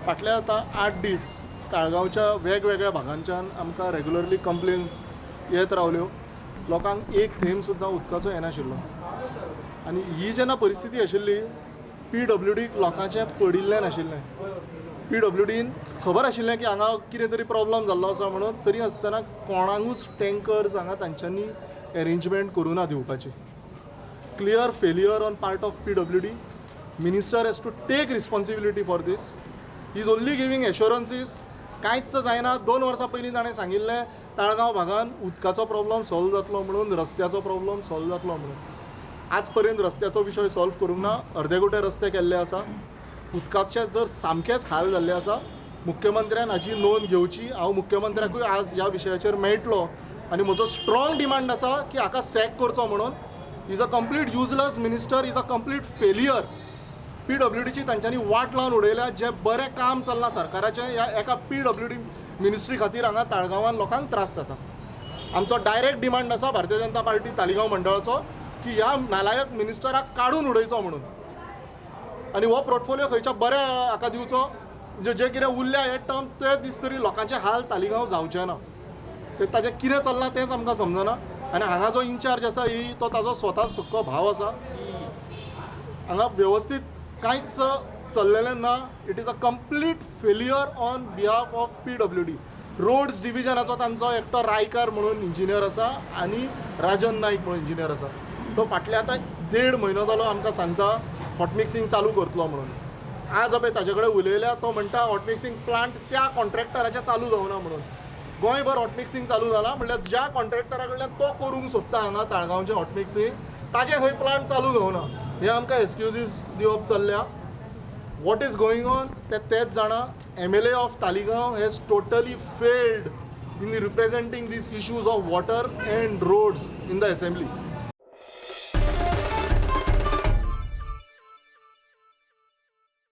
फाटल्या आतां 8 दीस ताळगांवच्या वेगवेगळ्या भागांच्यान आमकां रेगुलरली कंप्लेन्स येत रावल्यो. लोकांक एक थेंब सुद्दां उदकाचो येनाशिल्लो आनी ही जेन्ना परिस्थिती आशिल्ली PWDक लोकांचें पडिल्लें नाशिल्लें. PWDन खबर आशिल्लें की हांगा कितें तरी प्रॉब्लम जाल्लो आसा म्हणून, तरी आसतना कोणाकूच टँकर्स हांगा तांच्यांनी अरेंजमेंट करुना दिवपाची. Clear failure on part of PWD. Minister has to take responsibility for this. He is only giving assurances. कांयच जायना. 2 वर्सां पयलीं ताणें सांगिल्लें ताळगांव भागान उदकाचो प्रॉब्लम सॉल्व जातलो म्हणून, रस्त्याचो प्रॉब्लम सॉल्व जातलो म्हणून. आज पर्यंत रस्त्याचो विशय सॉल्व करूंक ना. अर्देगोटे रस्ते केल्ले आसा. उदकाचे जर सामकेच हाल जाल्ले आसा. मुख्यमंत्र्यान हाची नोंद घेवची. हांव मुख्यमंत्र्याकूय आज ह्या विशयाचेर मेळटलो आनी म्हजो स्ट्रॉंग डिमांड आसा की हाका सॅक करचो म्हणून. Is a complete useless minister. Is a complete failure. PWDची तांच्यांनी वाट लावन उडयल्या. जें बरें काम चल्लां सरकाराचें, ह्या एका PWD मिनिस्ट्री खातीर हांगा ताळगांवान लोकांक त्रास जाता. आमचो डायरेक्ट डिमांड आसा भारतीय जनता पार्टी तालिगांव मंडळाचो की ह्या नालायक मिनिस्टराक काडून उडयचो म्हणून आनी हो पोर्टफोलियो खंयच्या बऱ्या हाका दिवचो. जे कितें उरल्या हे टर्म ते दीस तरी लोकांचे हाल तालिगांव जावचे ना. ताजें कितें चल्लां तेंच आमकां समजना. आनी हांगा जो इन्चार्ज आसा तो ताजो स्वता सक्को भाव आसा. हांगा वेवस्थीत कांयच चल्लेलें ना. It is a complete failure on behalf of PWD. Roads डिविजनाचो तांचो एकटो रायकार म्हणून इंजिनियर आसा आनी राजन नाईक म्हणून इंजिनियर आसा. तो फाटले आतां 1.5 म्हयनो जालो आमकां सांगता हॉट मिक्सिंग चालू करतलो म्हणून. आज पळय ताजे कडेन उलयल्या, तो म्हणटा हॉट मिक्सिंग प्लांट त्या कॉन्ट्रॅक्टराचें चालू जावना म्हणून. गोंयभर हॉट मिक्सिंग चालू जाला म्हणल्यार ज्या कॉन्ट्रॅक्टरा कडल्यान तो करूंक सोदता हांगा ताळगांवचें हॉट मिक्सिंग, ताजे खंय प्लांट चालू जावना. हे आमकां एक्सक्युजीस दिवप चल्ल्या. वॉट इज गोईंग ऑन तेच जाणा. MLA of Taleigao has totally failed in representing these issues of water and roads in the assembly.